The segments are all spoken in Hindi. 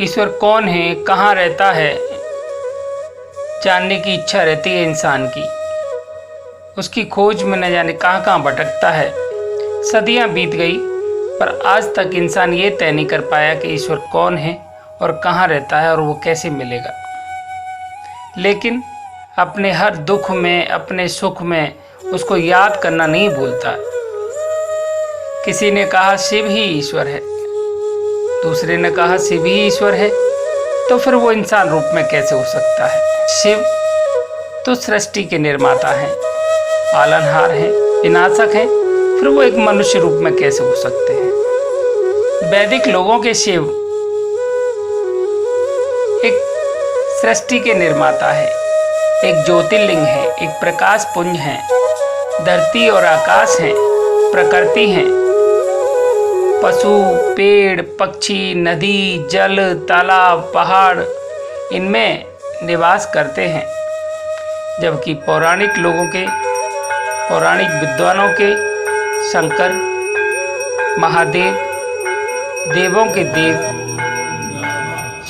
ईश्वर कौन है, कहाँ रहता है, जानने की इच्छा रहती है इंसान की। उसकी खोज में न जाने कहाँ कहाँ भटकता है। सदियाँ बीत गई पर आज तक इंसान ये तय नहीं कर पाया कि ईश्वर कौन है और कहाँ रहता है और वो कैसे मिलेगा। लेकिन अपने हर दुख में, अपने सुख में उसको याद करना नहीं भूलता। किसी ने कहा शिव ही ईश्वर है, दूसरे ने कहा शिव ही ईश्वर है, तो फिर वो इंसान रूप में कैसे हो सकता है। शिव तो सृष्टि के निर्माता हैं, पालनहार हैं, विनाशक हैं, फिर वो एक मनुष्य रूप में कैसे हो सकते हैं। वैदिक लोगों के शिव एक सृष्टि के निर्माता है, एक ज्योतिर्लिंग है, एक प्रकाश पुंज है, धरती और आकाश हैं, प्रकृति हैं, पशु, पेड़, पक्षी, नदी, जल, तालाब, पहाड़ इनमें निवास करते हैं। जबकि पौराणिक लोगों के, पौराणिक विद्वानों के शंकर, महादेव, देवों के देव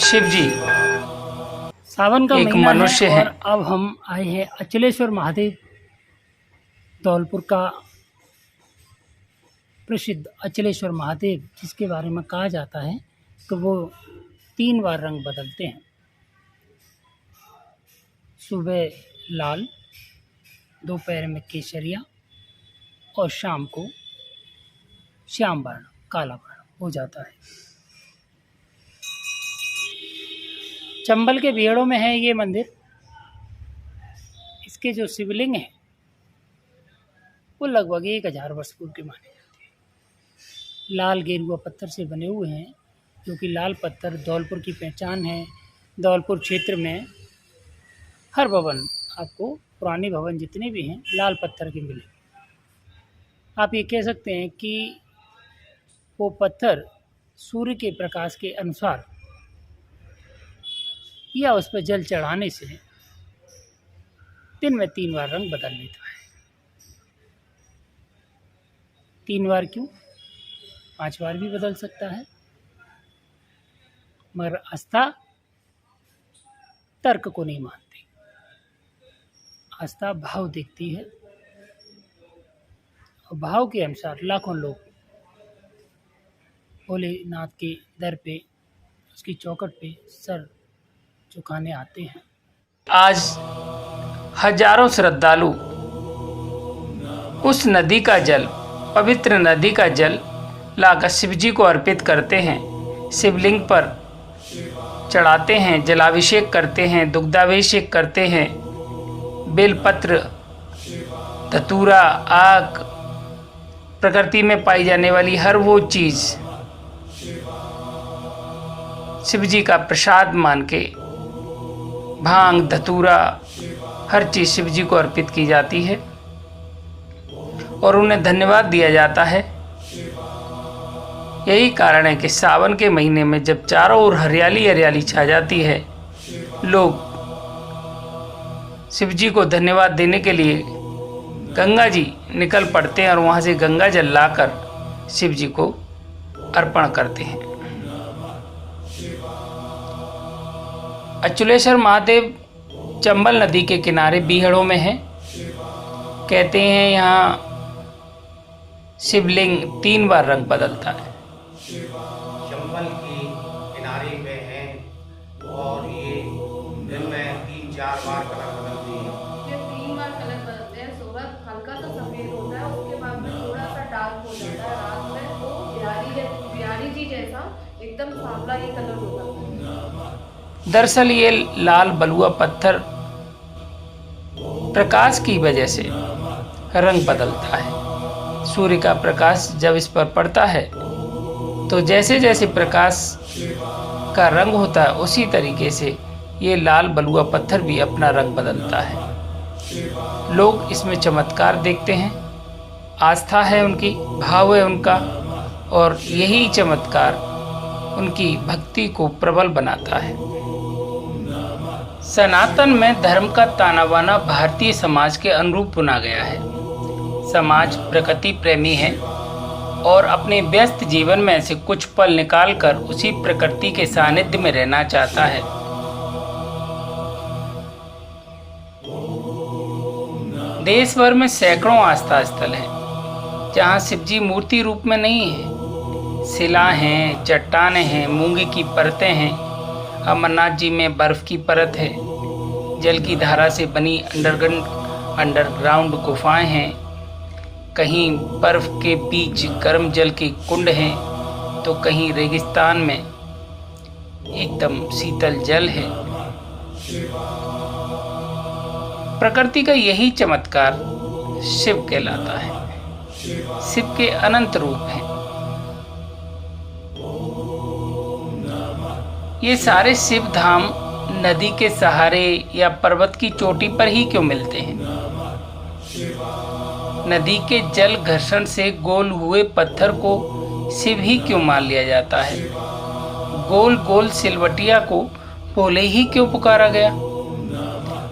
शिव जी सावन का एक महीना मनुष्य है है। और अब हम आए हैं अचलेश्वर महादेव, धौलपुर का प्रसिद्ध अचलेश्वर महादेव, जिसके बारे में कहा जाता है कि वो 3 बार रंग बदलते हैं। सुबह लाल, दोपहर में केसरिया और शाम को श्याम वर्ण, काला वर्ण हो जाता है। चंबल के बिहेड़ों में है ये मंदिर। इसके जो शिवलिंग हैं वो लगभग 1000 वर्ष पूर्व के माने जाते हैं। लाल गेरुआ पत्थर से बने हुए हैं, जो कि लाल पत्थर धौलपुर की पहचान है। धौलपुर क्षेत्र में हर भवन, आपको पुराने भवन जितने भी हैं लाल पत्थर के मिले। आप ये कह सकते हैं कि वो पत्थर सूर्य के प्रकाश के अनुसार या उस पर जल चढ़ाने से दिन में 3 बार रंग बदल लेता है। 3 बार क्यों, 5 बार भी बदल सकता है, मगर आस्था तर्क को नहीं मानती। आस्था भाव देखती है और भाव के अनुसार लाखों लोग भोलेनाथ के दर पे, उसकी चौखट पे सर झुकाने आते हैं। आज हजारों श्रद्धालु उस नदी का जल, पवित्र नदी का जल लाकर शिव जी को अर्पित करते हैं, शिवलिंग पर चढ़ाते हैं, जलाभिषेक करते हैं, दुग्धाभिषेक करते हैं, बेलपत्र, धतूरा, आग, प्रकृति में पाई जाने वाली हर वो चीज़ शिव जी का प्रसाद मान के, भांग, धतूरा, हर चीज़ शिव जी को अर्पित की जाती है और उन्हें धन्यवाद दिया जाता है। यही कारण है कि सावन के महीने में जब चारों ओर हरियाली हरियाली छा जाती है, लोग शिव जी को धन्यवाद देने के लिए गंगा जी निकल पड़ते हैं और वहाँ से गंगा जल लाकर शिव जी को अर्पण करते हैं। अचलेश्वर महादेव चंबल नदी के किनारे बीहड़ों में है। कहते हैं यहाँ शिवलिंग 3 बार रंग बदलता है। चंबल के किनारे पे है और ये दिन में 3-4 बार कलर बदलती है। ये 3 बार कलर बदलते हैं। सुबह हल्का सा सफेद होता है, उसके बाद में थोड़ा सा डार्क हो जाता है, रात में तो बिहारी जी जैसा एकदम सांवला ये कलर होता है। दरअसल ये लाल बलुआ पत्थर प्रकाश की वजह से रंग बदलता है। सूर्य का प्रकाश जब इस पर पड़ता है तो जैसे जैसे प्रकाश का रंग होता है उसी तरीके से ये लाल बलुआ पत्थर भी अपना रंग बदलता है। लोग इसमें चमत्कार देखते हैं, आस्था है उनकी, भाव है उनका, और यही चमत्कार उनकी भक्ति को प्रबल बनाता है। सनातन में धर्म का ताना बाना भारतीय समाज के अनुरूप बुना गया है। समाज प्रकृति प्रेमी है, और अपने व्यस्त जीवन में से कुछ पल निकालकर उसी प्रकृति के सानिध्य में रहना चाहता है। देश भर में सैकड़ों आस्था स्थल हैं जहाँ शिवजी मूर्ति रूप में नहीं है। शिला हैं, चट्टानें हैं, मूंगे की परतें हैं। अमरनाथ जी में बर्फ की परत है। जल की धारा से बनी अंडरग्राउंड गुफाएं हैं। कहीं बर्फ के बीच गर्म जल के कुंड हैं तो कहीं रेगिस्तान में एकदम शीतल जल है। प्रकृति का यही चमत्कार शिव कहलाता है। शिव के अनंत रूप हैं। ये सारे शिव धाम नदी के सहारे या पर्वत की चोटी पर ही क्यों मिलते हैं? नदी के जल घर्षण से गोल हुए पत्थर को शिव ही क्यों मान लिया जाता है? गोल गोल सिलवटिया को भोले ही क्यों पुकारा गया?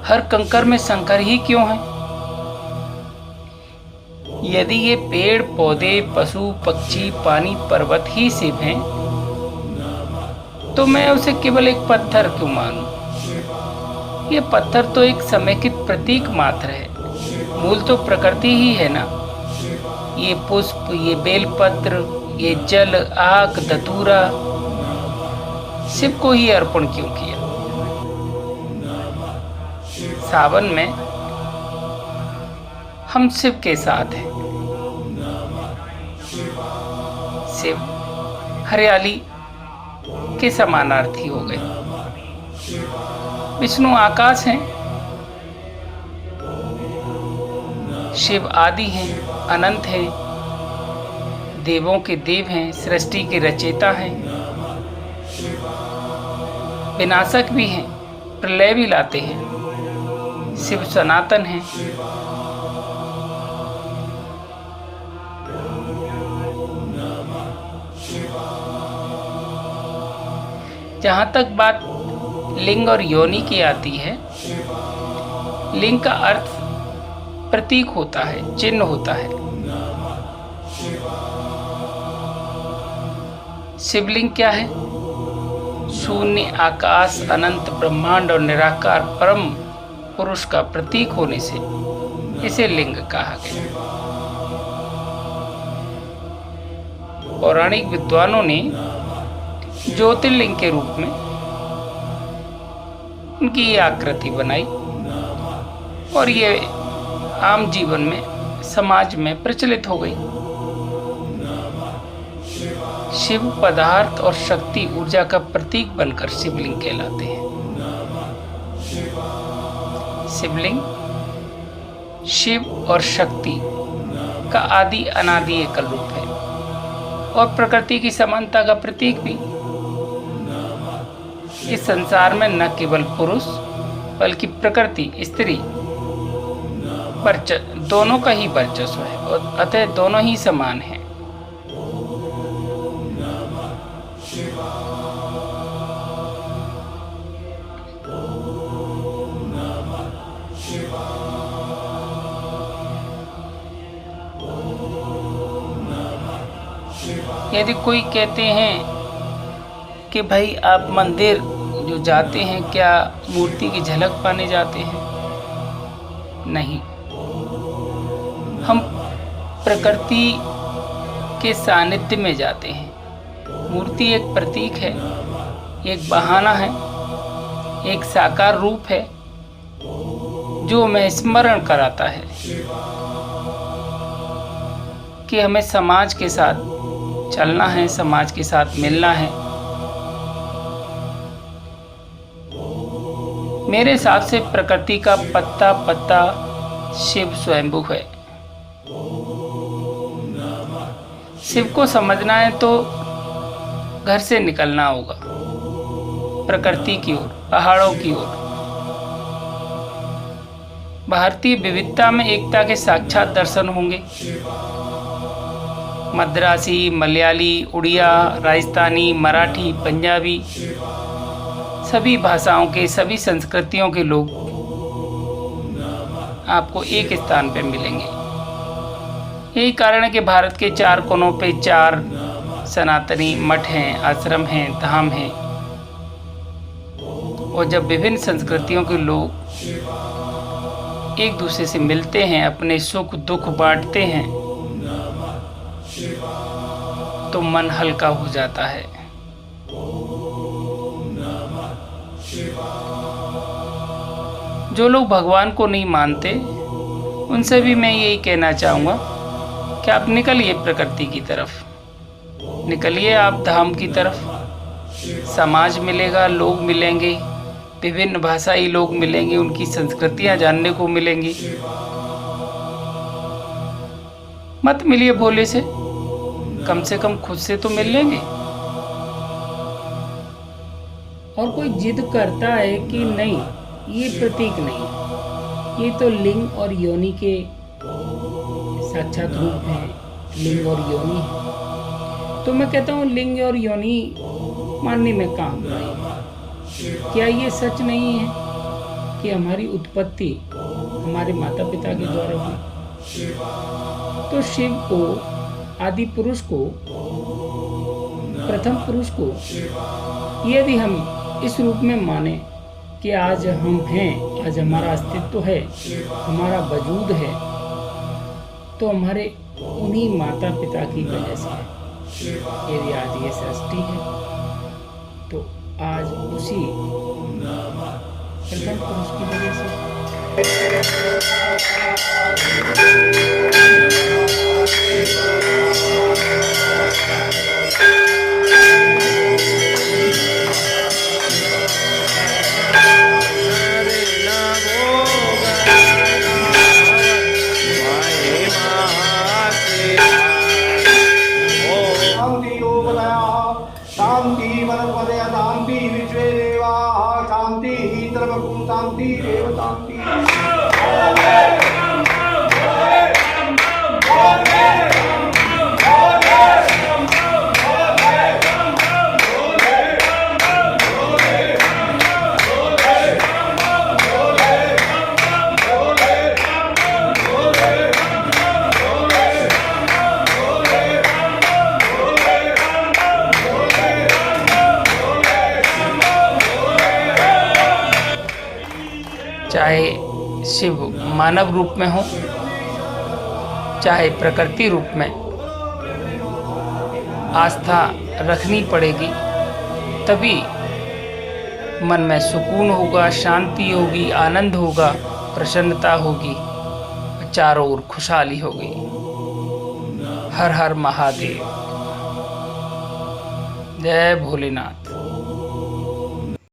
हर कंकर में शंकर ही क्यों है? यदि ये पेड़ पौधे पशु पक्षी पानी पर्वत ही शिव हैं, तो मैं उसे केवल एक पत्थर क्यों मानूं? ये पत्थर तो एक समेकित प्रतीक मात्र है। मूल तो प्रकृति ही है ना। ये पुष्प, ये बेलपत्र, ये जल, आग, धतूरा शिव को ही अर्पण क्यों किया? सावन में हम शिव के साथ हैं। शिव हरियाली के समानार्थी हो गए। विष्णु आकाश हैं। शिव आदि हैं, अनंत हैं, देवों के देव हैं, सृष्टि के रचयिता हैं, विनाशक भी हैं, प्रलय भी लाते हैं। शिव सनातन हैं। जहाँ तक बात लिंग और योनि की आती है, लिंग का अर्थ प्रतीक होता है, चिन्ह होता है। शिवलिंग क्या है? शून्य आकाश, अनंत ब्रह्मांड और निराकार परम पुरुष का प्रतीक होने से इसे लिंग कहा गया। पौराणिक विद्वानों ने ज्योतिर्लिंग के रूप में उनकी ये आकृति बनाई और ये आम जीवन में, समाज में प्रचलित हो गई। शिव पदार्थ और शक्ति ऊर्जा का प्रतीक बनकर शिवलिंग कहलाते हैं। शिवलिंग शिव और शक्ति का आदि अनादि एकल रूप है और प्रकृति की समानता का प्रतीक भी। इस संसार में न केवल पुरुष बल्कि प्रकृति, स्त्री, दोनों का ही वर्चस्व है और अतः दोनों ही समान हैं। यदि कोई कहते हैं कि भाई आप मंदिर जो जाते हैं क्या मूर्ति की झलक पाने जाते हैं? नहीं, हम प्रकृति के सानिध्य में जाते हैं। मूर्ति एक प्रतीक है, एक बहाना है, एक साकार रूप है जो हमें स्मरण कराता है कि हमें समाज के साथ चलना है, समाज के साथ मिलना है। मेरे हिसाब से प्रकृति का पत्ता पत्ता शिव स्वयंभू है। शिव को समझना है तो घर से निकलना होगा, प्रकृति की ओर, पहाड़ों की ओर। भारतीय विविधता में एकता के साक्षात दर्शन होंगे। मद्रासी, मलयाली, उड़िया, राजस्थानी, मराठी, पंजाबी, सभी भाषाओं के, सभी संस्कृतियों के लोग आपको एक स्थान पर मिलेंगे। यही कारण है कि भारत के 4 कोनों पे 4 सनातनी मठ हैं, आश्रम हैं, धाम हैं। और जब विभिन्न संस्कृतियों के लोग एक दूसरे से मिलते हैं, अपने सुख दुख बांटते हैं, तो मन हल्का हो जाता है। जो लोग भगवान को नहीं मानते, उनसे भी मैं यही कहना चाहूँगा कि आप निकलिए प्रकृति की तरफ, निकलिए आप धाम की तरफ। समाज मिलेगा, लोग मिलेंगे, विभिन्न भाषाई लोग मिलेंगे, उनकी संस्कृतियाँ जानने को मिलेंगी। मत मिलिए भोले से, कम से कम खुद से तो मिल लेंगे। और कोई जिद करता है कि नहीं ये प्रतीक नहीं, ये तो लिंग और योनि के साक्षात रूप हैं, लिंग और योनि है, तो मैं कहता हूँ लिंग और योनि मानने में काम बुराई। क्या ये सच नहीं है कि हमारी उत्पत्ति हमारे माता पिता के द्वारा हुई? तो शिव को, आदि पुरुष को, प्रथम पुरुष को यदि हम इस रूप में माने कि आज हम हैं, आज हमारा अस्तित्व है, हमारा वजूद है, तो हमारे उन्हीं माता पिता की वजह से है। यदि आज ये सृष्टि है तो आज उसी प्रथम पुरुष की वजह से। शांति वनस्पतय शांति विश्वे देवाः शांति सर्वभूत शांति देव शांति। चाहे शिव मानव रूप में हो, चाहे प्रकृति रूप में, आस्था रखनी पड़ेगी, तभी मन में सुकून होगा, शांति होगी, आनंद होगा, प्रसन्नता होगी, चारों ओर खुशहाली होगी। हर हर महादेव, जय भोलेनाथ।